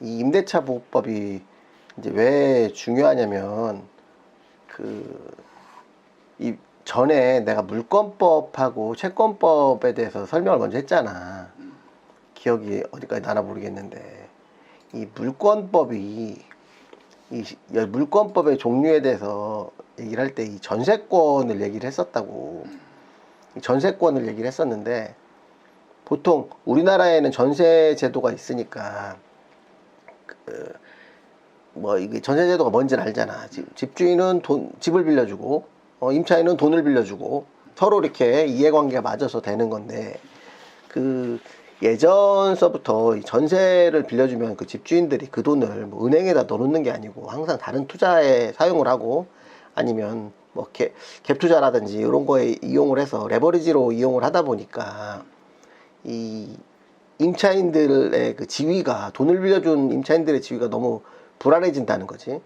이 임대차 보호법이 이제 왜 중요하냐면 이 전에 내가 물권법하고 채권법에 대해서 설명을 먼저 했잖아. 기억이 어디까지 나나 모르겠는데 이 물권법이 이 물권법의 종류에 대해서 얘기를 할 때 이 전세권을 얘기를 했었다고. 이 전세권을 얘기를 했었는데 보통 우리나라에는 전세 제도가 있으니까 뭐 이게 전세 제도가 뭔지는 알잖아. 집주인은 집을 빌려주고 임차인은 돈을 빌려주고 서로 이렇게 이해관계가 맞아서 되는 건데 예전서부터 전세를 빌려주면 그 집주인들이 그 돈을 뭐 은행에다 넣어놓는 게 아니고 항상 다른 투자에 사용을 하고 아니면 뭐 갭 투자라든지 이런 거에 이용을 해서 레버리지로 이용을 하다 보니까 이 임차인들의 그 지위가 돈을 빌려준 임차인들의 지위가 너무 불안해진다는 거지.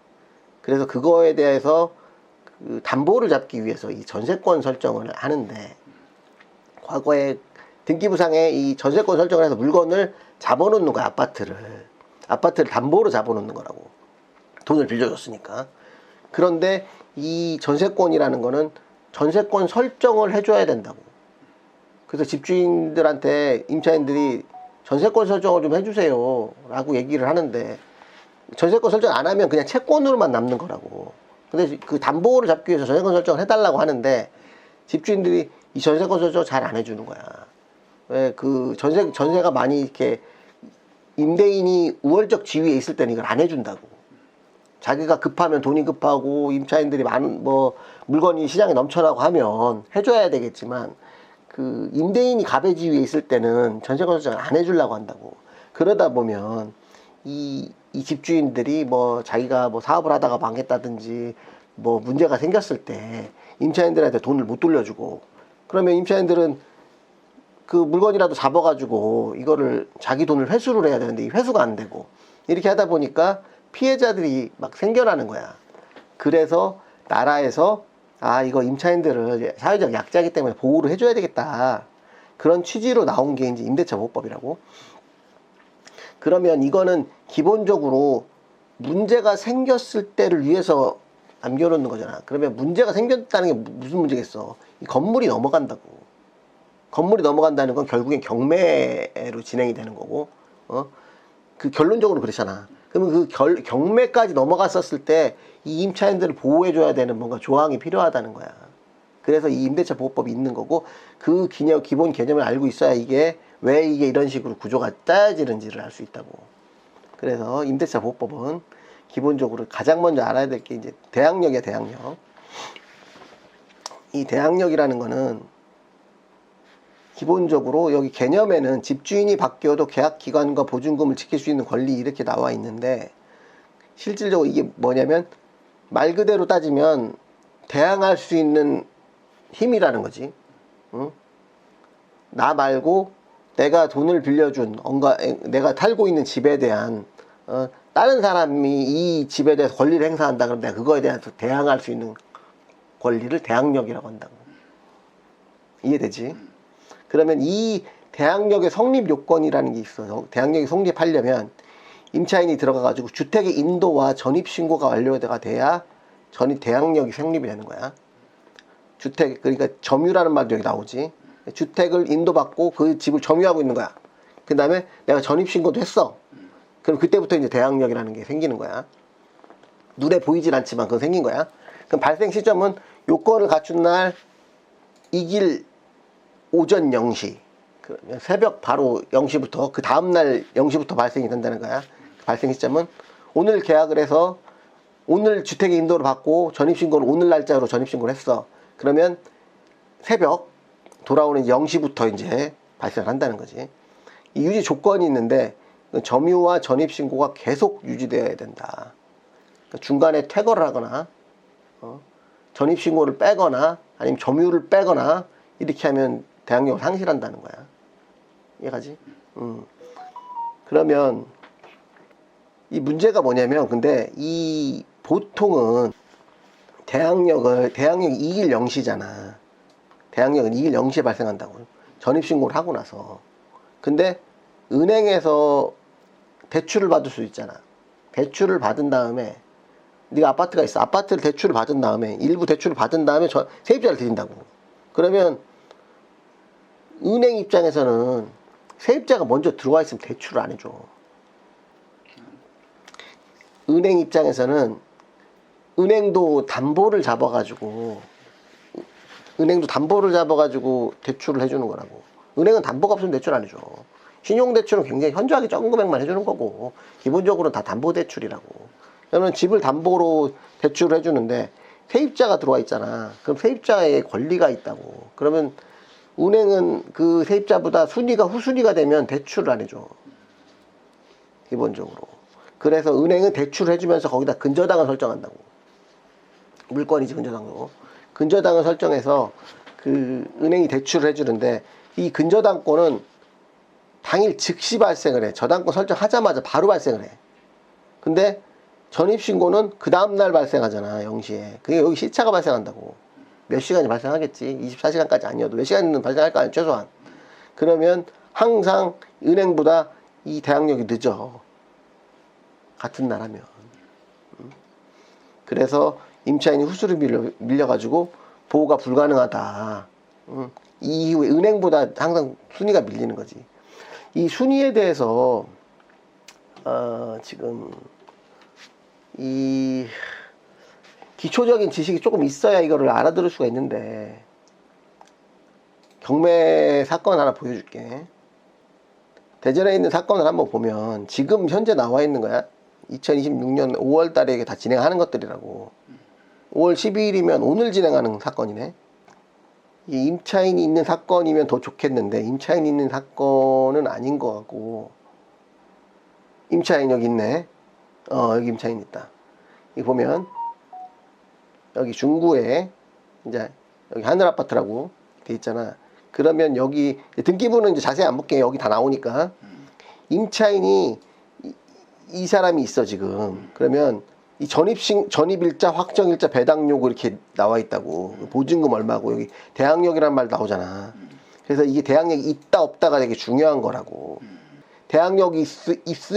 그래서 그거에 대해서 그 담보를 잡기 위해서 이 전세권 설정을 하는데 과거에 등기부상에 이 전세권 설정을 해서 물건을 잡아놓는 거야. 아파트를 담보로 잡아놓는 거라고. 돈을 빌려줬으니까. 그런데 이 전세권이라는 거는 전세권 설정을 해줘야 된다고. 그래서 집주인들한테 임차인들이 전세권 설정을 좀 해주세요 라고 얘기를 하는데 전세권 설정 안 하면 그냥 채권으로만 남는 거라고. 근데 그 담보를 잡기 위해서 전세권 설정을 해달라고 하는데 집주인들이 이 전세권 설정을 잘 안 해주는 거야. 왜 그 전세가 많이 이렇게 임대인이 우월적 지위에 있을 때는 이걸 안 해준다고. 자기가 급하면 돈이 급하고 임차인들이 물건이 시장에 넘쳐나고 하면 해줘야 되겠지만 그 임대인이 갑의 지위에 있을 때는 전세권 설정을 안 해주려고 한다고. 그러다 보면 이 집주인들이 뭐 자기가 뭐 사업을 하다가 망했다든지 뭐 문제가 생겼을 때 임차인들한테 돈을 못 돌려주고 그러면 임차인들은 그 물건이라도 잡아가지고 이거를 자기 돈을 회수를 해야 되는데 이 회수가 안 되고 이렇게 하다 보니까 피해자들이 막 생겨나는 거야. 그래서 나라에서 이거 임차인들을 사회적 약자이기 때문에 보호를 해줘야 되겠다. 그런 취지로 나온 게 이제 임대차 보호법이라고. 그러면 이거는 기본적으로 문제가 생겼을 때를 위해서 남겨놓는 거잖아. 그러면 문제가 생겼다는 게 무슨 문제겠어? 이 건물이 넘어간다고. 건물이 넘어간다는 건 결국엔 경매로 진행이 되는 거고, 그 결론적으로 그렇잖아. 그러면 그 경매까지 넘어갔었을 때 이 임차인들을 보호해줘야 되는 뭔가 조항이 필요하다는 거야. 그래서 이 임대차 보호법이 있는 거고 그 기본 개념을 알고 있어야 왜 이게 이런 식으로 구조가 짜여지는지를 알 수 있다고. 그래서 임대차 보호법은 기본적으로 가장 먼저 알아야 될 게 이제 대항력이야, 대항력. 이 대항력이라는 거는 기본적으로 여기 개념에는 집주인이 바뀌어도 계약기간과 보증금을 지킬 수 있는 권리 이렇게 나와 있는데 실질적으로 이게 뭐냐면 말 그대로 따지면 대항할 수 있는 힘이라는 거지. 응? 나 말고 내가 돈을 빌려준 내가 살고 있는 집에 대한 다른 사람이 이 집에 대해서 권리를 행사한다 그러면 내가 그거에 대해서 대항할 수 있는 권리를 대항력이라고 한다고. 이해되지? 그러면 이 대항력의 성립 요건이라는 게 있어요. 대항력이 성립하려면 임차인이 들어가가지고 주택의 인도와 전입신고가 완료가 돼야 대항력이 성립이 되는 거야. 그러니까 점유라는 말도 여기 나오지. 주택을 인도받고 그 집을 점유하고 있는 거야. 그 다음에 내가 전입신고도 했어. 그럼 그때부터 이제 대항력이라는 게 생기는 거야. 눈에 보이질 않지만 그건 생긴 거야. 그럼 발생 시점은 요건을 갖춘 날 이길 오전 0시. 그러면 새벽 바로 0시부터 그 다음날 0시부터 발생이 된다는 거야. 발생 시점은 오늘 계약을 해서 오늘 주택의 인도를 받고 전입신고를 오늘 날짜로 전입신고를 했어. 그러면 새벽 돌아오는 0시부터 이제 발생을 한다는 거지. 이 유지 조건이 있는데 점유와 전입신고가 계속 유지되어야 된다. 그러니까 중간에 퇴거를 하거나 전입신고를 빼거나 아니면 점유를 빼거나 이렇게 하면 대항력을 상실한다는 거야. 이해가지? 그러면 이 문제가 뭐냐면 근데 이 보통은 대항력이 2일 0시잖아. 대항력은 2일 0시에 발생한다고. 전입신고를 하고 나서. 근데 은행에서 대출을 받을 수 있잖아. 대출을 받은 다음에 네가 아파트가 있어. 아파트를 대출을 받은 다음에 일부 대출을 받은 다음에 세입자를 드린다고. 그러면 은행 입장에서는 세입자가 먼저 들어와 있으면 대출을 안 해줘. 은행 입장에서는 은행도 담보를 잡아가지고 대출을 해주는 거라고. 은행은 담보가 없으면 대출 안 해줘. 신용대출은 굉장히 현저하게 적은 금액만 해주는 거고 기본적으로는 다 담보대출이라고. 그러면 집을 담보로 대출을 해주는데 세입자가 들어와 있잖아. 그럼 세입자의 권리가 있다고. 그러면 은행은 그 세입자보다 순위가 후순위가 되면 대출을 안 해줘. 기본적으로. 그래서 은행은 대출을 해주면서 거기다 근저당을 설정한다고. 물건이지 근저당도. 근저당을 설정해서 그 은행이 대출을 해주는데 이 근저당권은 당일 즉시 발생을 해. 저당권 설정하자마자 바로 발생을 해. 근데 전입신고는 그 다음날 발생하잖아. 0시에. 그게 여기 시차가 발생한다고. 몇 시간이 발생하겠지. 24시간까지 아니어도 몇 시간은 발생할 거 아니야. 최소한. 그러면 항상 은행보다 이 대항력이 늦어. 같은 날 하면. 그래서 임차인이 후수를 밀려가지고 보호가 불가능하다. 이 이후에 은행보다 항상 순위가 밀리는 거지. 이 순위에 대해서 지금 이 기초적인 지식이 조금 있어야 이거를 알아들을 수가 있는데 경매 사건 하나 보여줄게. 대전에 있는 사건을 한번 보면 지금 현재 나와 있는 거야. 2026년 5월 달에 다 진행하는 것들이라고. 5월 12일이면 오늘 진행하는 사건이네. 이 임차인이 있는 사건이면 더 좋겠는데 임차인이 있는 사건은 아닌 것 같고. 임차인 여기 있네. 여기 임차인 있다. 이 보면 여기 중구에 이제 여기 하늘아파트라고 돼 있잖아. 그러면 여기 등기부는 이제 자세히 안 볼게. 여기 다 나오니까. 임차인이 이 사람이 있어 지금. 그러면 이 전입일자, 확정일자, 배당 요구 이렇게 나와 있다고. 보증금 얼마고 여기 대항력이란 말 나오잖아. 그래서 이게 대항력이 있다 없다가 되게 중요한 거라고. 대항력이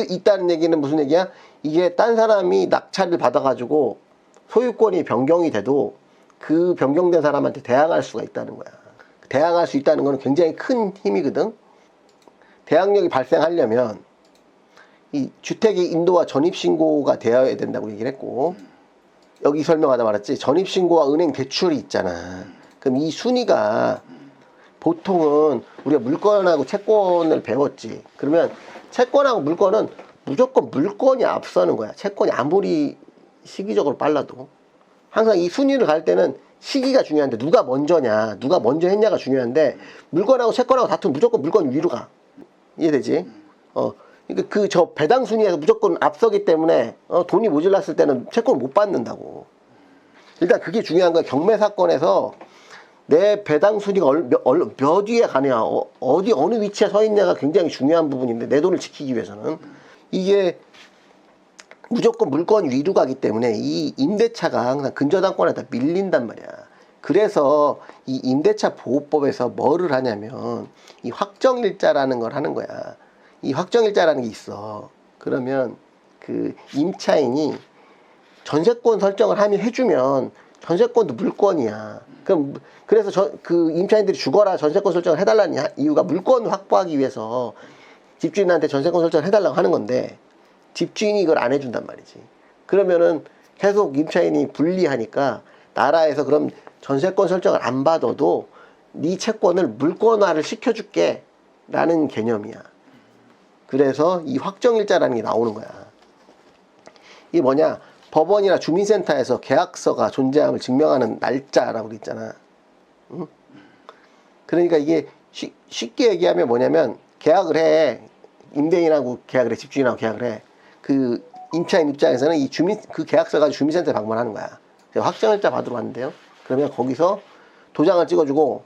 있다는 얘기는 무슨 얘기야? 이게 딴 사람이 낙찰을 받아가지고 소유권이 변경이 돼도 그 변경된 사람한테 대항할 수가 있다는 거야. 대항할 수 있다는 거는 굉장히 큰 힘이거든. 대항력이 발생하려면 이 주택의 인도와 전입신고가 되어야 된다고 얘기를 했고, 여기 설명하다 말았지. 전입신고와 은행 대출이 있잖아. 그럼 이 순위가 보통은 우리가 물건하고 채권을 배웠지. 그러면 채권하고 물건은 무조건 물건이 앞서는 거야. 채권이 아무리 시기적으로 빨라도. 항상 이 순위를 갈 때는 시기가 중요한데 누가 먼저냐, 누가 먼저 했냐가 중요한데 물건하고 채권하고 다투면 무조건 물건이 위로 가. 이해되지? 그러니까 그 저 배당 순위에서 무조건 앞서기 때문에 돈이 모자랐을 때는 채권을 못 받는다고. 일단 그게 중요한 거야. 경매 사건에서 내 배당 순위가 몇 위에 가냐, 어느 위치에 서 있냐가 굉장히 중요한 부분인데 내 돈을 지키기 위해서는 이게 무조건 물건이 위로 가기 때문에 이 임대차가 항상 근저당권에다 밀린단 말이야. 그래서 이 임대차 보호법에서 뭐를 하냐면 이 확정일자라는 걸 하는 거야. 이 확정일자라는 게 있어. 그러면 그 임차인이 전세권 설정을 해주면 전세권도 물건이야. 그래서 그 임차인들이 죽어라 전세권 설정을 해달라는 이유가 물건을 확보하기 위해서 집주인한테 전세권 설정을 해달라고 하는 건데 집주인이 이걸 안 해준단 말이지. 그러면은 계속 임차인이 불리하니까 나라에서 그럼 전세권 설정을 안 받아도 네 채권을 물건화를 시켜줄게 라는 개념이야. 그래서 이 확정일자라는 게 나오는 거야. 이게 뭐냐? 법원이나 주민센터에서 계약서가 존재함을 증명하는 날짜라고 돼 있잖아. 응? 그러니까 이게 쉽게 얘기하면 뭐냐면 계약을 해. 임대인하고 계약을 해. 집주인하고 계약을 해. 그 임차인 입장에서는 그 계약서 가지고 주민센터에 방문하는 거야. 확정일자 받으러 왔는데요. 그러면 거기서 도장을 찍어주고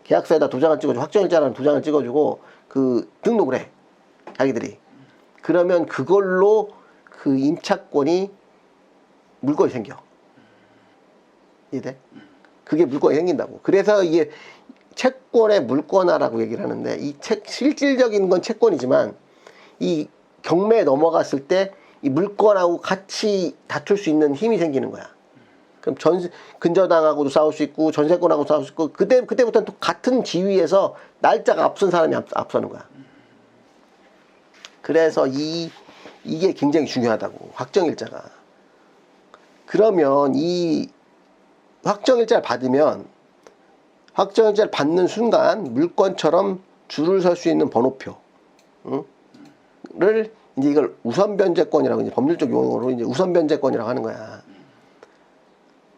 계약서에다 도장을 찍어주고 확정일자라는 도장을 찍어주고 그 등록을 해. 자기들이. 그러면 그걸로 그 임차권이 물건이 생겨. 이해돼? 그게 물건이 생긴다고. 그래서 이게 채권의 물건화라고 얘기를 하는데 이 실질적인 건 채권이지만 이 경매에 넘어갔을 때 이 물건하고 같이 다툴 수 있는 힘이 생기는 거야. 그럼 근저당하고도 싸울 수 있고 전세권하고도 싸울 수 있고 그때부터는 또 같은 지위에서 날짜가 앞선 사람이 앞서는 거야. 그래서 이게 굉장히 중요하다고, 확정일자가. 그러면 이 확정일자를 받으면 확정일자를 받는 순간 물건처럼 줄을 설 수 있는 번호표, 를 이제 이걸 우선변제권이라고, 이제 법률적 용어로 이제 우선변제권이라고 하는 거야.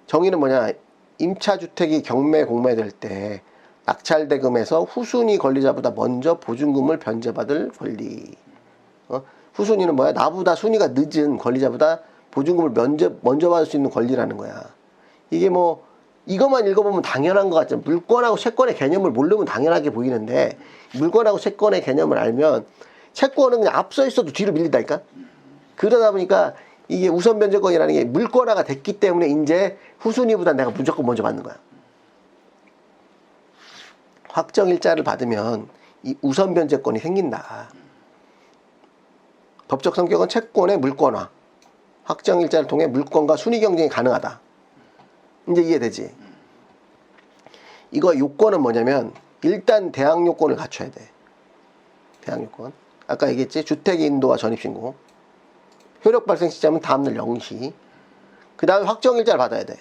정의는 뭐냐? 임차주택이 경매 공매될 때 낙찰대금에서 후순위 권리자보다 먼저 보증금을 변제받을 권리. 후순위는 뭐야? 나보다 순위가 늦은 권리자보다 보증금을 먼저 받을 수 있는 권리라는 거야. 이게 뭐 이것만 읽어보면 당연한 것 같죠. 물권하고 채권의 개념을 모르면 당연하게 보이는데, 물권하고 채권의 개념을 알면 채권은 그냥 앞서 있어도 뒤로 밀린다니까. 그러다 보니까 이게 우선변제권이라는 게 물권화가 됐기 때문에 이제 후순위보다 내가 무조건 먼저 받는 거야. 확정일자를 받으면 이 우선변제권이 생긴다. 법적 성격은 채권의 물권화, 확정일자를 통해 물권과 순위 경쟁이 가능하다. 이제 이해되지? 이거 요건은 뭐냐면 일단 대항요건을 갖춰야 돼. 대항요건. 아까 얘기했지? 주택의 인도와 전입신고. 효력 발생 시점은 다음날 0시. 그 다음에 확정일자를 받아야 돼.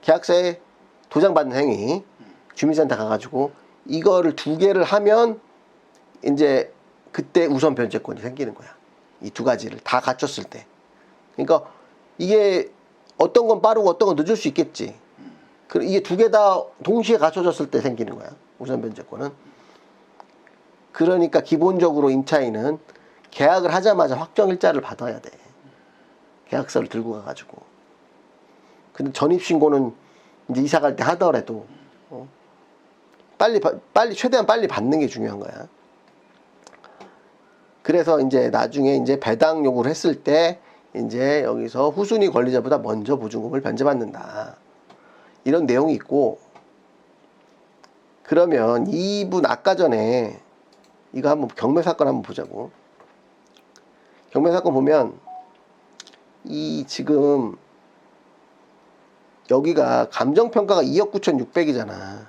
계약서에 도장받는 행위. 주민센터 가가지고 이거를 2개를 하면 이제 그때 우선 변제권이 생기는 거야. 이 2가지를 다 갖췄을 때. 그러니까 이게 어떤 건 빠르고 어떤 건 늦을 수 있겠지. 이게 2개 다 동시에 갖춰졌을 때 생기는 거야. 우선 변제권은. 그러니까 기본적으로 임차인은 계약을 하자마자 확정일자를 받아야 돼. 계약서를 들고 가가지고. 근데 전입신고는 이제 이사 갈 때 하더라도 빨리 최대한 빨리 받는 게 중요한 거야. 그래서 이제 나중에 이제 배당 요구를 했을 때 이제 여기서 후순위 권리자보다 먼저 보증금을 변제받는다. 이런 내용이 있고, 그러면 이분 아까 전에 이거 한번 경매 사건 한번 보자고. 경매 사건 보면 이 지금 여기가 감정평가가 2억 9,600이잖아.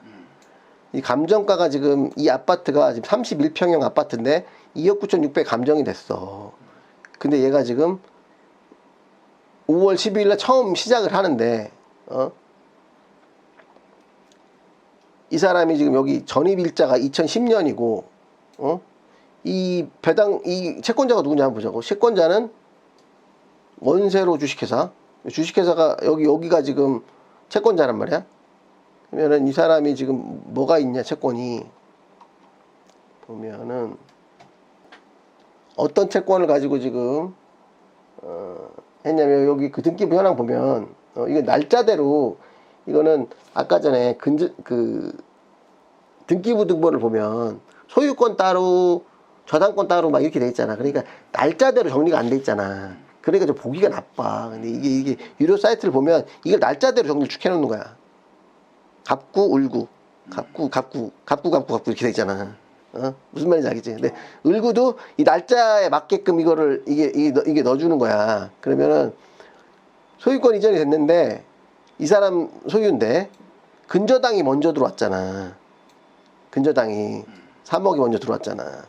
이 감정가가 지금 이 아파트가 지금 31평형 아파트인데 2억 9,600 감정이 됐어. 근데 얘가 지금 5월 12일날 처음 시작을 하는데 이 사람이 지금 여기 전입일자가 2010년이고 이 채권자가 누구냐 한번 보자고. 채권자는 원세로 주식회사. 주식회사가 여기가 지금 채권자란 말이야. 그러면은 이 사람이 지금 뭐가 있냐, 채권이. 보면은 어떤 채권을 가지고 지금 했냐면 여기 그 등기부 현황 보면 이거 날짜대로, 이거는 아까 전에 등기부 등본을 보면 소유권 따로 저당권 따로 막 이렇게 돼 있잖아. 그러니까 날짜대로 정리가 안 돼 있잖아. 그러니까 좀 보기가 나빠. 근데 이게 유료 사이트를 보면 이걸 날짜대로 정리를 쭉 해놓는 거야. 갑구, 을구, 갑구 이렇게 돼 있잖아. 무슨 말인지 알겠지? 근데 을구도 이 날짜에 맞게끔 이거를 이게 넣어주는 거야. 그러면은 소유권 이전이 됐는데 이 사람 소유인데 근저당이 먼저 들어왔잖아. 근저당이 3억이 먼저 들어왔잖아.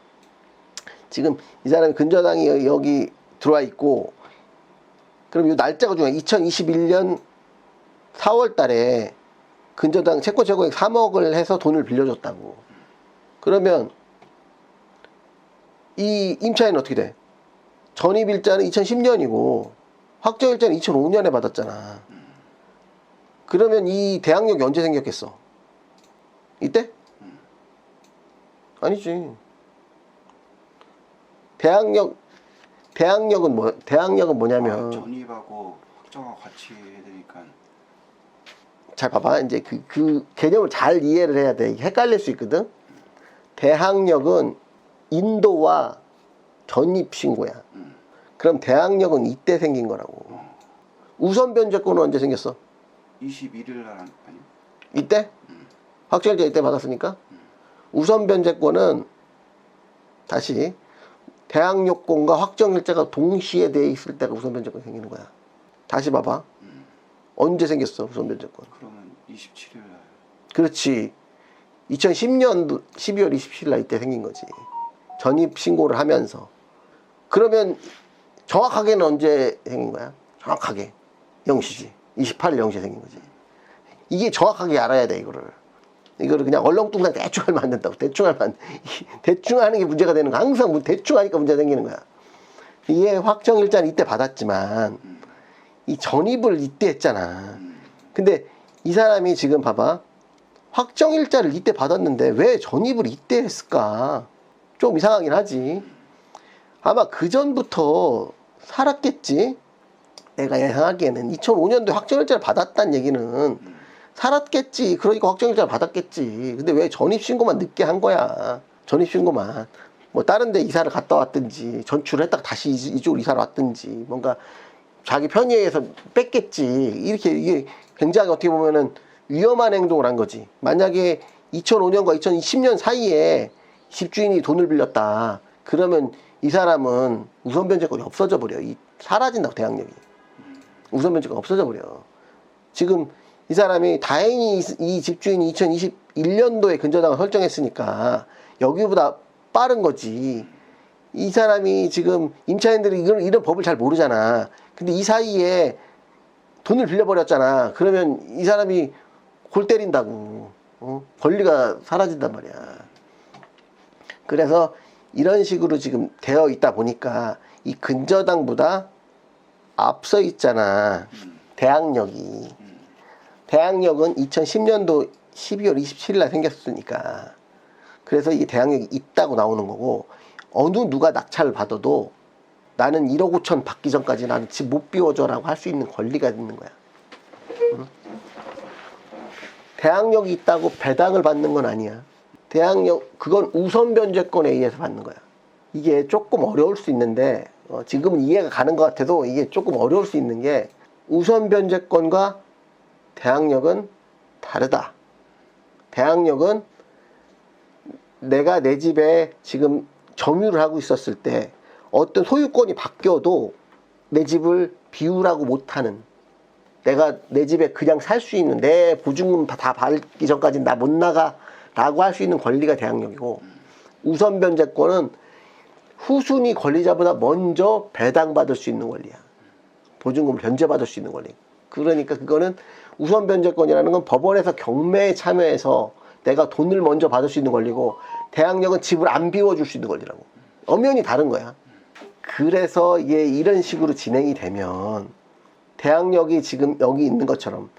지금 이 사람이 근저당이 여기 들어와 있고, 그럼 이 날짜가 중요해. 2021년 4월 달에 근저당 채권 최고액 3억을 해서 돈을 빌려줬다고. 그러면 이 임차인은 어떻게 돼? 전입일자는 2010년이고 확정일자는 2005년에 받았잖아. 그러면 이 대항력이 언제 생겼겠어? 이때? 아니지. 대항력은 뭐냐면, 전입하고 확정하고 같이 해야 되니까. 잘 봐봐. 이제 그 개념을 잘 이해를 해야 돼. 헷갈릴 수 있거든. 대항력은 인도와 전입신고야. 그럼 대항력은 이때 생긴 거라고. 우선 변제권은 언제 생겼어? 21일 날 아니? 이때? 확정일자 이때 받았으니까. 우선 변제권은 다시 대학 요건과 확정일자가 동시에 돼 있을 때가 우선 변제권이 생기는 거야. 다시 봐봐. 언제 생겼어 우선 변제권? 그러면 27일 날. 그렇지. 2010년도 12월 27일 날 이때 생긴 거지. 전입 신고를 하면서. 그러면 정확하게는 언제 생긴 거야? 정확하게 0시지. 28일 0시에 생긴 거지. 이게 정확하게 알아야 돼 이거를. 이거를 그냥 얼렁뚱땅 대충 하면 안 된다고. 대충 하면 안 돼. 대충 하는 게 문제가 되는 거야. 항상 대충 하니까 문제가 생기는 거야. 이게 확정일자는 이때 받았지만 이 전입을 이때 했잖아. 근데 이 사람이 지금 봐봐. 확정일자를 이때 받았는데 왜 전입을 이때 했을까? 좀 이상하긴 하지. 아마 그 전부터 살았겠지. 내가 예상하기에는 2005년도에 확정일자를 받았다는 얘기는 살았겠지. 그러니까 확정일자를 받았겠지. 근데 왜 전입신고만 늦게 한 거야? 전입신고만. 뭐 다른 데 이사를 갔다 왔든지 전출을 했다가 다시 이쪽으로 이사를 왔든지 뭔가 자기 편의에 의해서 뺐겠지. 이렇게 이게 굉장히 어떻게 보면은 위험한 행동을 한 거지. 만약에 2005년과 2010년 사이에 집주인이 돈을 빌렸다. 그러면 이 사람은 우선 변제권이 없어져 버려. 사라진다고 대항력이. 우선 변제권 없어져 버려. 지금 이 사람이 다행히 이 집주인이 2021년도에 근저당을 설정했으니까 여기보다 빠른 거지. 이 사람이 지금 임차인들이 이런 법을 잘 모르잖아. 근데 이 사이에 돈을 빌려버렸잖아. 그러면 이 사람이 골 때린다고. 권리가 사라진단 말이야. 그래서 이런 식으로 지금 되어 있다 보니까 이 근저당보다 앞서 있잖아. 대항력이. 대항력은 2010년도 12월 27일 날 생겼으니까. 그래서 이 대항력이 있다고 나오는 거고, 누가 낙찰을 받아도 나는 1억 5천 받기 전까지 나는 집 못 비워줘라고 할 수 있는 권리가 있는 거야. 응? 대항력이 있다고 배당을 받는 건 아니야. 대항력, 그건 우선 변제권에 의해서 받는 거야. 이게 조금 어려울 수 있는데, 지금은 이해가 가는 것 같아도 이게 조금 어려울 수 있는 게, 우선 변제권과 대항력은 다르다. 대항력은 내가 내 집에 지금 점유를 하고 있었을 때 어떤 소유권이 바뀌어도 내 집을 비우라고 못하는, 내가 내 집에 그냥 살 수 있는, 내 보증금 다 받기 전까지는 나 못 나가 라고 할 수 있는 권리가 대항력이고, 우선 변제권은 후순위 권리자보다 먼저 배당받을 수 있는 권리야. 보증금을 변제받을 수 있는 권리. 그러니까 그거는 우선 변제권이라는 건 법원에서 경매에 참여해서 내가 돈을 먼저 받을 수 있는 권리고, 대항력은 집을 안 비워줄 수 있는 권리라고. 엄연히 다른 거야. 그래서 이게 이런 식으로 진행이 되면 대항력이 지금 여기 있는 것처럼,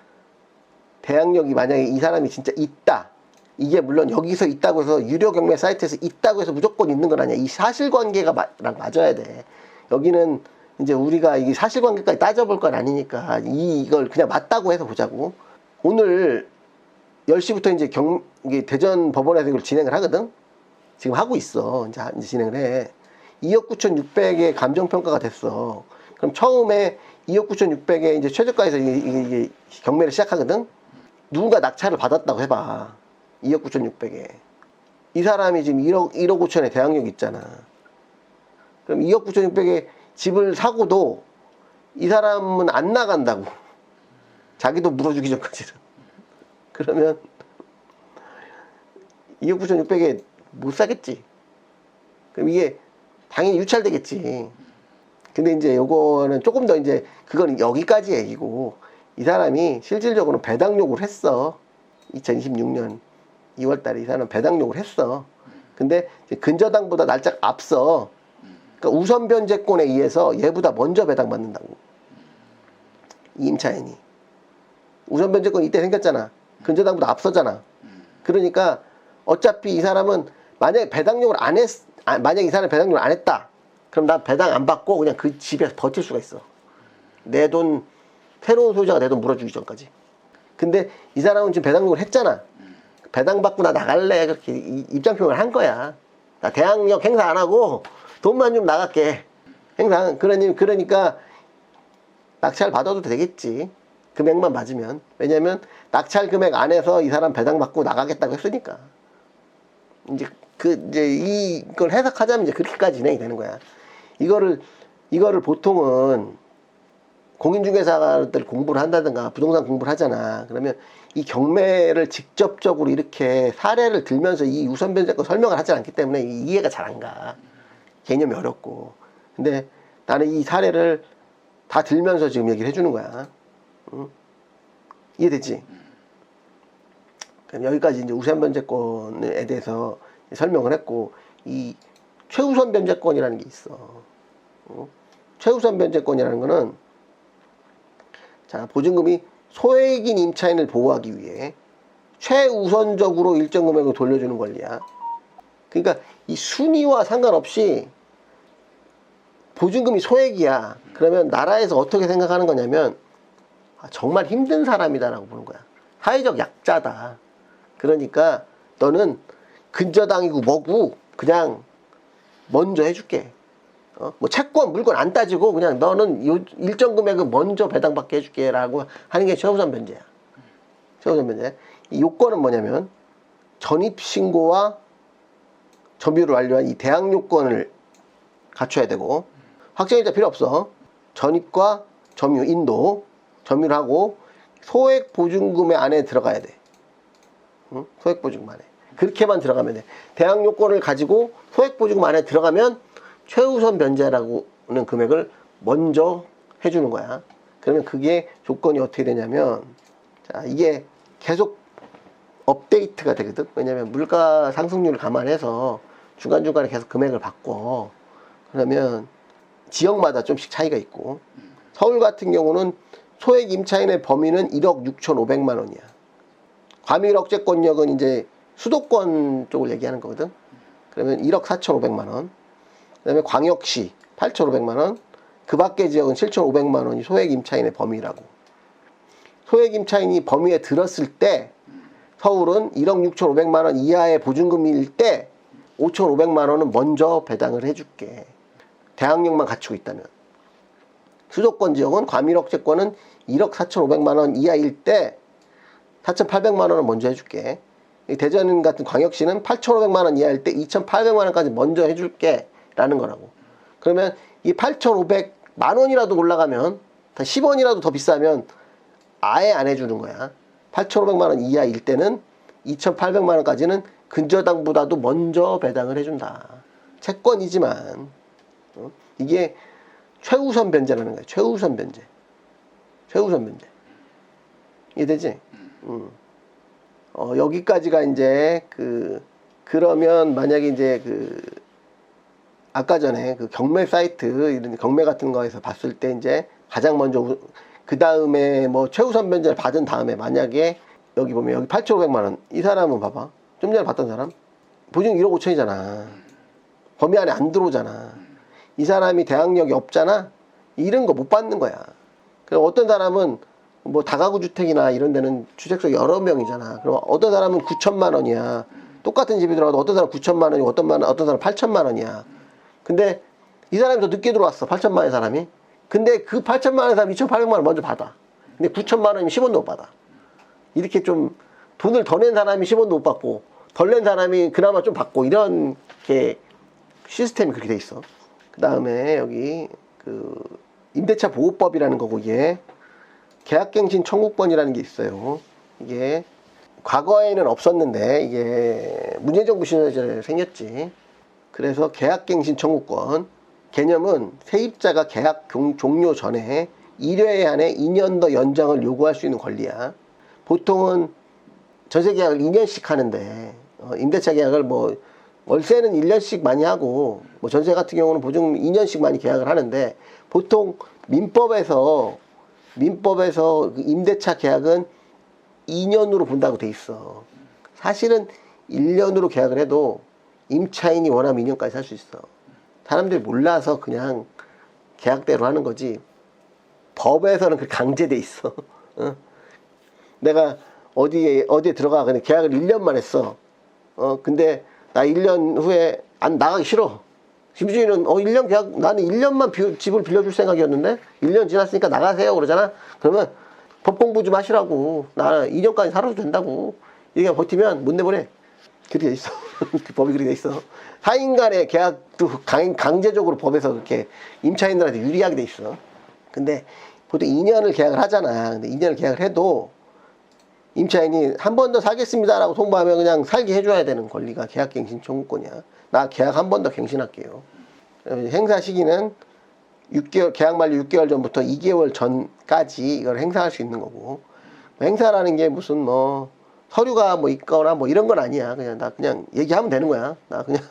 대항력이 만약에 이 사람이 진짜 있다. 이게 물론 여기서 있다고 해서 유료 경매 사이트에서 있다고 해서 무조건 있는 건 아니야. 이 사실관계가 맞아야 돼. 여기는 이제 우리가 이 사실관계까지 따져볼 건 아니니까 이걸 그냥 맞다고 해서 보자고. 오늘 10시부터 이제 이게 대전 법원에서 이걸 진행을 하거든. 지금 하고 있어. 이제 진행을 해. 2억 9,600에 감정평가가 됐어. 그럼 처음에 2억 9,600에 이제 최저가에서 이게 경매를 시작하거든. 누군가 낙찰을 받았다고 해봐. 2억 9,600에. 이 사람이 지금 1억 5천에 대항력이 있잖아. 그럼 2억 9,600에 집을 사고도 이 사람은 안 나간다고. 자기도 물어주기 전까지는. 그러면 2억 9,600에 못 사겠지. 그럼 이게 당연히 유찰되겠지. 근데 이제 요거는 조금 더 이제 그건 여기까지 얘기고, 이 사람이 실질적으로 배당 요구를 했어. 2026년 2월 달에 이 사람은 배당 요구를 했어. 근데 근저당보다 날짜가 앞서, 그러니까 우선 변제권에 의해서 얘보다 먼저 배당받는다고. 이 임차인이. 우선 변제권이 이때 생겼잖아. 근저당보다 앞서잖아. 그러니까 어차피 이 사람은 만약에 배당 요구를 만약에 이 사람이 배당 요구를 안 했다. 그럼 난 배당 안 받고 그냥 그 집에서 버틸 수가 있어. 내 돈, 새로운 소유자가 내 돈 물어주기 전까지. 근데 이 사람은 지금 배당 요구를 했잖아. 배당 받고 나 나갈래. 그렇게 입장 표명을 한 거야. 나 대항력 행사 안 하고 돈만 좀 나갈게. 그러니까 낙찰 받아도 되겠지. 금액만 맞으면. 왜냐면 낙찰 금액 안에서 이 사람 배당 받고 나가겠다고 했으니까. 이제 이제 이걸 해석하자면 이제 그렇게까지 진행이 되는 거야. 이거를 보통은 공인중개사들 공부를 한다든가 부동산 공부를 하잖아. 그러면 이 경매를 직접적으로 이렇게 사례를 들면서 이 우선변제권 설명을 하지 않기 때문에 이해가 잘 안 가. 개념이 어렵고. 근데 나는 이 사례를 다 들면서 지금 얘기를 해주는 거야. 응? 이해됐지? 그럼 여기까지 이제 우선변제권에 대해서 설명을 했고, 이 최우선 변제권이라는 게 있어. 최우선 변제권이라는 거는, 자, 보증금이 소액인 임차인을 보호하기 위해 최우선적으로 일정 금액을 돌려주는 권리야. 그러니까 이 순위와 상관없이 보증금이 소액이야. 그러면 나라에서 어떻게 생각하는 거냐면, 정말 힘든 사람이다라고 보는 거야. 사회적 약자다. 그러니까 너는 근저당이고 뭐고 그냥 먼저 해줄게. 뭐 채권, 물건 안 따지고 그냥 너는 일정 금액은 먼저 배당받게 해줄게 라고 하는 게 최우선 변제야. 최우선 변제. 이 요건은 뭐냐면 전입신고와 점유를 완료한 이 대항 요건을 갖춰야 되고, 확정일자 필요 없어. 전입과 점유, 인도, 점유를 하고 소액 보증금의 안에 들어가야 돼. 응? 소액 보증금 안에. 그렇게만 들어가면 돼. 대항 요건을 가지고 소액 보증금 안에 들어가면 최우선 변제라고는 금액을 먼저 해주는 거야. 그러면 그게 조건이 어떻게 되냐면, 자, 이게 계속 업데이트가 되거든. 왜냐면 물가 상승률을 감안해서 중간중간에 계속 금액을 바꿔. 그러면 지역마다 좀씩 차이가 있고, 서울 같은 경우는 소액 임차인의 범위는 1억 6,500만 원이야. 과밀 억제권역은 이제 수도권 쪽을 얘기하는 거거든. 그러면 1억 4,500만 원. 그 다음에 광역시 8,500만 원. 그 밖의 지역은 7,500만 원이 소액 임차인의 범위라고. 소액 임차인이 범위에 들었을 때 서울은 1억 6,500만 원 이하의 보증금일 때 5,500만 원은 먼저 배당을 해줄게. 대항력만 갖추고 있다면. 수도권 지역은 과밀억제권은 1억 4,500만 원 이하일 때 4,800만 원은 먼저 해줄게. 대전 같은 광역시는 8,500만 원 이하일 때 2,800만 원까지 먼저 해줄게 라는 거라고. 그러면 이 8,500만 원이라도 올라가면, 10원이라도 더 비싸면 아예 안 해주는 거야. 8,500만 원 이하일 때는 2,800만 원까지는 근저당보다도 먼저 배당을 해준다. 채권이지만 이게 최우선 변제라는 거야. 최우선 변제. 최우선 변제. 이해되지? 여기까지가 이제 그러면 만약에 이제 아까 전에 경매 사이트 이런 경매 같은 거에서 봤을 때 이제 가장 먼저 그 다음에 뭐 최우선 변제를 받은 다음에 만약에 여기 보면 여기 8,500만 원 이 사람은 봐봐. 좀 전에 봤던 사람 보증 1억 5천이잖아. 범위 안에 안 들어오잖아. 이 사람이 대항력이 없잖아. 이런 거 못 받는 거야. 그럼 어떤 사람은 뭐 다가구 주택이나 이런 데는 주택수 여러 명이잖아. 그럼 어떤 사람은 9천만 원이야. 똑같은 집이 들어가도 어떤 사람은 9천만 원이고 어떤 사람은 8천만 원이야. 근데 이 사람이 더 늦게 들어왔어. 8천만 원의 사람이. 근데 그 8천만 원의 사람이 2,800만 원 먼저 받아. 근데 9천만 원이면 10원도 못 받아. 이렇게 좀 돈을 더 낸 사람이 10원도 못 받고 덜 낸 사람이 그나마 좀 받고 이런 게 시스템이 그렇게 돼 있어. 그 다음에 여기 임대차 보호법이라는 거고, 이게 계약갱신 청구권이라는 게 있어요. 이게 과거에는 없었는데 이게 문재인정부 시절에 생겼지. 그래서 계약갱신 청구권 개념은 세입자가 계약 종료 전에 1회 안에 2년 더 연장을 요구할 수 있는 권리야. 보통은 전세 계약을 2년씩 하는데 임대차 계약을 뭐 월세는 1년씩 많이 하고 뭐 전세 같은 경우는 보증 2년씩 많이 계약을 하는데, 보통 민법에서 임대차 계약은 2년으로 본다고 돼 있어. 사실은 1년으로 계약을 해도 임차인이 원하면 2년까지 살 수 있어. 사람들이 몰라서 그냥 계약대로 하는 거지 법에서는 그렇게 강제돼 있어. 내가 어디에 들어가 근데 계약을 1년만 했어. 근데 나 1년 후에 안 나가기 싫어. 집주인은 1년 계약, 나는 1년만 집을 빌려줄 생각이었는데 1년 지났으니까 나가세요 그러잖아. 그러면 법 공부 좀 하시라고. 나 2년까지 살아도 된다고. 이게 버티면 못 내보내. 그렇게 돼 있어. 그 법이 그렇게 돼 있어. 사인 간의 계약도 강제적으로 법에서 그렇게 임차인들한테 유리하게 돼 있어. 근데 보통 2년을 계약을 하잖아. 근데 2년을 계약을 해도 임차인이 한 번 더 사겠습니다라고 통보하면 그냥 살게 해줘야 되는 권리가 계약갱신 청구권이야. 나 계약 한 번 더 갱신할게요. 행사 시기는 6개월, 계약 만료 6개월 전부터 2개월 전까지 이걸 행사할 수 있는 거고, 행사라는 게 무슨 뭐 서류가 뭐 있거나 뭐 이런 건 아니야. 그냥 나 그냥 얘기하면 되는 거야. 나 그냥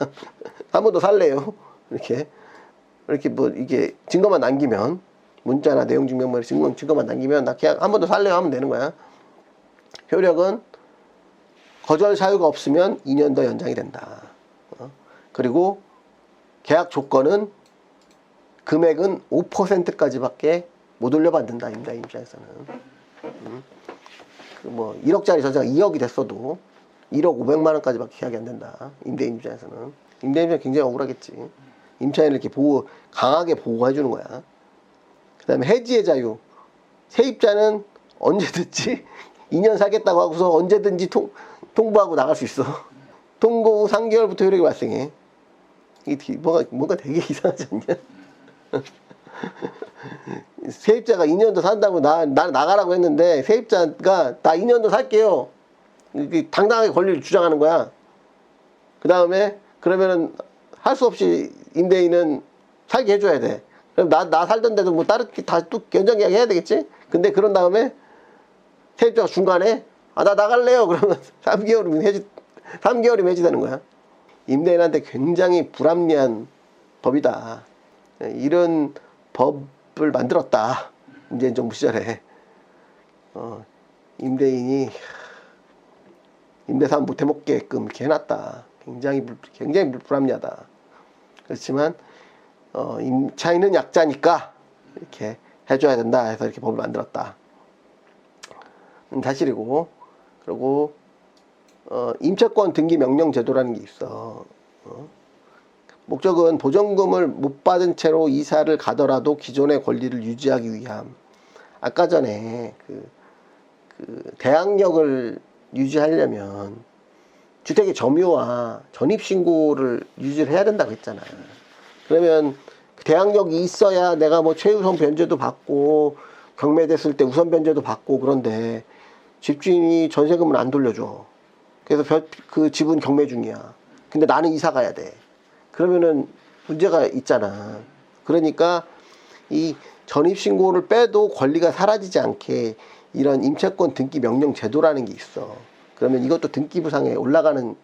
한 번 더 살래요. 이렇게 뭐 이게 증거만 남기면, 문자나 내용 증명물 증거만 남기면 나 계약 한 번 더 살래요 하면 되는 거야. 효력은 거절 사유가 없으면 2년 더 연장이 된다. 그리고 계약 조건은 금액은 5%까지밖에 못 올려받는다. 임대인 입장에서는. 뭐 1억짜리 전세가 2억이 됐어도 1억 500만 원까지밖에 계약이 안 된다. 임대인 입장에서는. 임대인 입장에서 굉장히 억울하겠지. 임차인을 이렇게 강하게 보호해 주는 거야. 그 다음에 해지의 자유. 세입자는 언제든지 2년 살겠다고 하고서 언제든지 통보하고 나갈 수 있어. 통고 후 3개월부터 효력이 발생해. 이게 뭔가 되게 이상하지 않냐? 세입자가 2년 더 산다고 나 나가라고 했는데, 세입자가 나 2년 더 살게요. 이렇게 당당하게 권리를 주장하는 거야. 그 다음에 그러면은 할 수 없이 임대인은 살게 해줘야 돼. 그럼 나 살던 데도 뭐 다른 다 또 연장 계약 해야 되겠지? 근데 그런 다음에 세입자가 중간에 나 나갈래요. 그러면 3개월이면 해지되는 거야. 임대인한테 굉장히 불합리한 법이다. 이런 법을 만들었다. 문재인 정부 시절에. 임대인이 임대사업 못 해먹게끔 이렇게 해놨다. 굉장히 불합리하다. 그렇지만 임차인은 약자니까 이렇게 해줘야 된다 해서 이렇게 법을 만들었다. 사실이고, 그리고 임차권 등기 명령 제도라는 게 있어. 목적은 보전금을 못 받은 채로 이사를 가더라도 기존의 권리를 유지하기 위함. 아까 전에 그 대항력을 유지하려면 주택의 점유와 전입신고를 유지를 해야 된다고 했잖아. 그러면 대항력이 있어야 내가 뭐 최우선 변제도 받고 경매됐을 때 우선 변제도 받고, 그런데 집주인이 전세금을 안 돌려줘. 그래서 그 집은 경매 중이야. 근데 나는 이사 가야 돼. 그러면은 문제가 있잖아. 그러니까 이 전입신고를 빼도 권리가 사라지지 않게 이런 임차권 등기 명령 제도라는 게 있어. 그러면 이것도 등기부상에 올라가는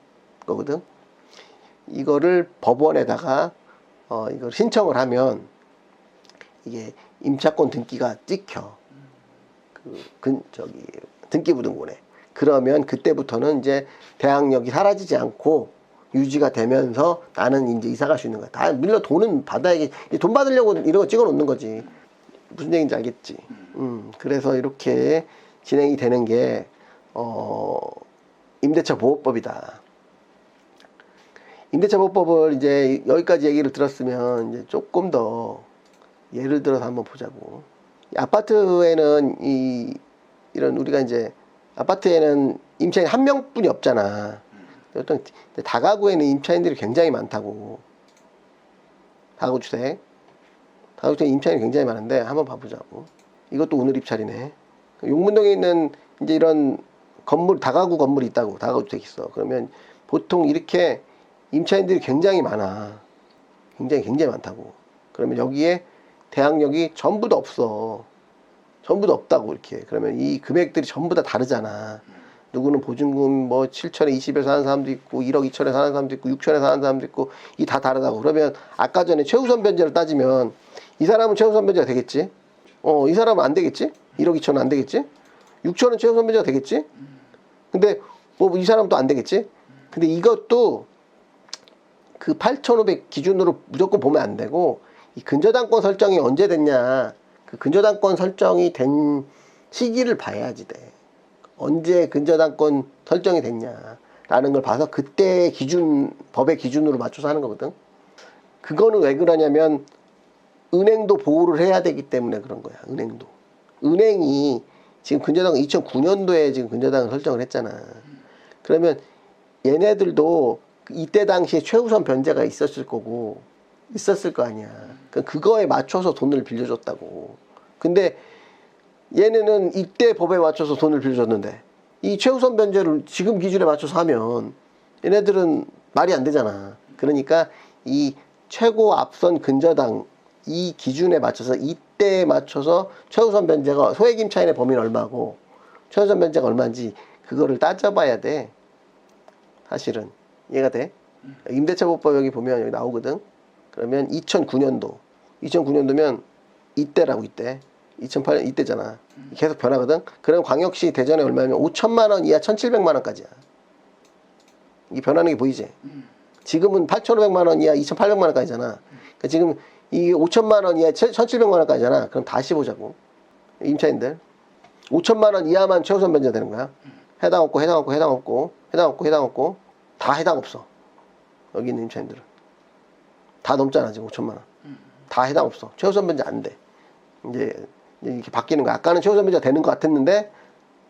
거거든. 이거를 법원에다가 이걸 신청을 하면 이게 임차권 등기가 찍혀. 등기부 등본에. 그러면 그때부터는 이제 대항력이 사라지지 않고 유지가 되면서 나는 이제 이사 갈 수 있는 거야. 다 물론 돈은 받아야지. 돈 받으려고 이런 거 찍어 놓는 거지. 무슨 얘기인지 알겠지. 그래서 이렇게 진행이 되는 게 임대차 보호법이다. 임대차 보호법을 이제 여기까지 얘기를 들었으면 이제 조금 더 예를 들어서 한번 보자고. 아파트에는 이런 우리가 이제 아파트에는 임차인 한 명뿐이 없잖아. 어떤 다가구에는 임차인들이 굉장히 많다고. 다가구주택 임차인이 굉장히 많은데 한번 봐보자고. 이것도 오늘 입찰이네. 용문동에 있는 이제 이런 건물, 다가구 건물이 있다고. 다가구주택이 있어. 그러면 보통 이렇게 임차인들이 굉장히 많아. 굉장히 많다고. 그러면 여기에 대항력이 전부 다 없어. 전부 다 없다고 이렇게. 그러면 이 금액들이 전부 다 다르잖아. 누구는 보증금 뭐 7천에 20에서 하는 사람도 있고 1억 2천에서 하는 사람도 있고 6천에서 하는 사람도 있고 이 다 다르다고. 그러면 아까 전에 최우선 변제를 따지면 이 사람은 최우선 변제가 되겠지? 이 사람은 안 되겠지? 1억 2천은 안 되겠지? 6천은 최우선 변제가 되겠지? 근데 뭐 이 사람도 안 되겠지? 근데 이것도 그 8,500 기준으로 무조건 보면 안 되고, 이 근저당권 설정이 언제 됐냐, 그 근저당권 설정이 된 시기를 봐야지 돼. 언제 근저당권 설정이 됐냐라는 걸 봐서 그때 기준, 법의 기준으로 맞춰서 하는 거거든. 그거는 왜 그러냐면 은행도 보호를 해야 되기 때문에 그런 거야. 은행이 지금 근저당 2009년도에 지금 근저당을 설정을 했잖아. 그러면 얘네들도 이때 당시에 최우선 변제가 있었을 거고 있었을 거 아니야. 그거에 맞춰서 돈을 빌려줬다고. 근데 얘네는 이때 법에 맞춰서 돈을 빌려줬는데 이 최우선 변제를 지금 기준에 맞춰서 하면 얘네들은 말이 안 되잖아. 그러니까 이 최고 앞선 근저당 이 기준에 맞춰서 이때에 맞춰서 최우선 변제가 소액 임차인의 범위는 얼마고 최우선 변제가 얼마인지 그거를 따져봐야 돼. 사실은 이해가 돼? 임대차보호법 여기 보면 여기 나오거든. 그러면 2009년도면 이때라고 이때 2008년 이때잖아. 계속 변하거든. 그럼 광역시 대전에 얼마냐면 5천만 원 이하 1,700만 원까지야. 이게 변하는 게 보이지? 지금은 8,500만 원 이하 2,800만 원까지잖아. 그러니까 지금 이게 5천만 원 이하 1,700만 원까지잖아. 그럼 다시 보자고. 임차인들 5천만 원 이하만 최우선 변제되는 거야. 해당 없고 해당 없고 해당 없고 해당 없고 해당 없고 다 해당 없어. 여기 있는 임차인들은 다 넘잖아. 지금 5천만 원 다 해당 없어. 최우선 변제 안 돼. 이제 이렇게 바뀌는 거야. 아까는 최우선 변제가 되는 것 같았는데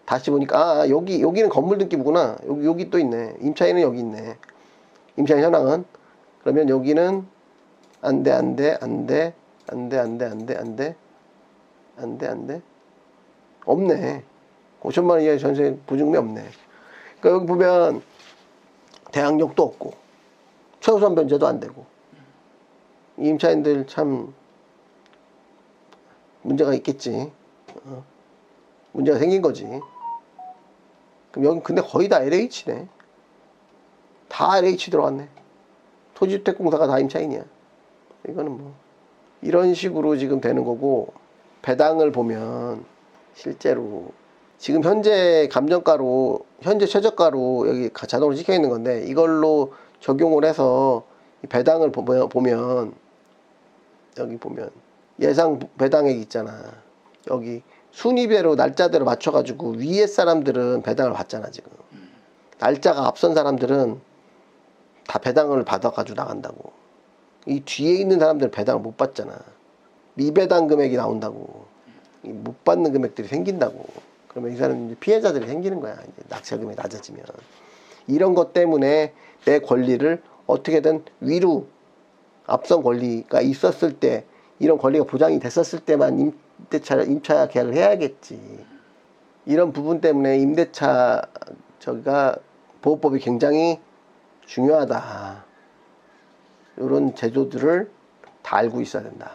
다시 보니까 아, 여기는 건물 등기부구나. 여기 또 있네. 임차인은 여기 있네. 임차인 현황은 그러면 여기는 안 돼. 없네. 5천만 원 이하의 전세 보증금이 없네. 그러니까 여기 보면 대항력도 없고 최우선 변제도 안 되고 이 임차인들 참 문제가 있겠지. 문제가 생긴 거지. 그럼 여기 근데 거의 다 LH네. 다 LH 들어갔네. 토지주택공사가 다 임차인이야. 이거는 뭐 이런 식으로 지금 되는 거고 배당을 보면 실제로 지금 현재 감정가로 현재 최저가로 여기 자동으로 찍혀 있는 건데 이걸로 적용을 해서 배당을 보면 여기 보면 예상 배당액 있잖아. 여기 순위배로 날짜대로 맞춰가지고 위에 사람들은 배당을 받잖아. 지금 날짜가 앞선 사람들은 다 배당을 받아가지고 나간다고. 이 뒤에 있는 사람들은 배당을 못 받잖아. 미배당 금액이 나온다고. 못 받는 금액들이 생긴다고. 그러면 이 사람은 이제 피해자들이 생기는 거야. 이제 낙찰 금액이 낮아지면. 이런 것 때문에 내 권리를 어떻게든 위로 앞선 권리가 있었을 때 이런 권리가 보장이 됐었을 때만 임차 계약을 해야겠지. 이런 부분 때문에 임대차 보호법이 굉장히 중요하다. 이런 제도들을 다 알고 있어야 된다.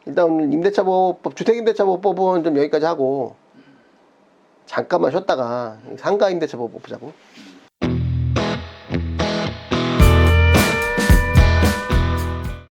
일단 오늘 임대차보호법, 주택임대차보호법은 좀 여기까지 하고 잠깐만 쉬었다가 상가임대차보호법 보자고.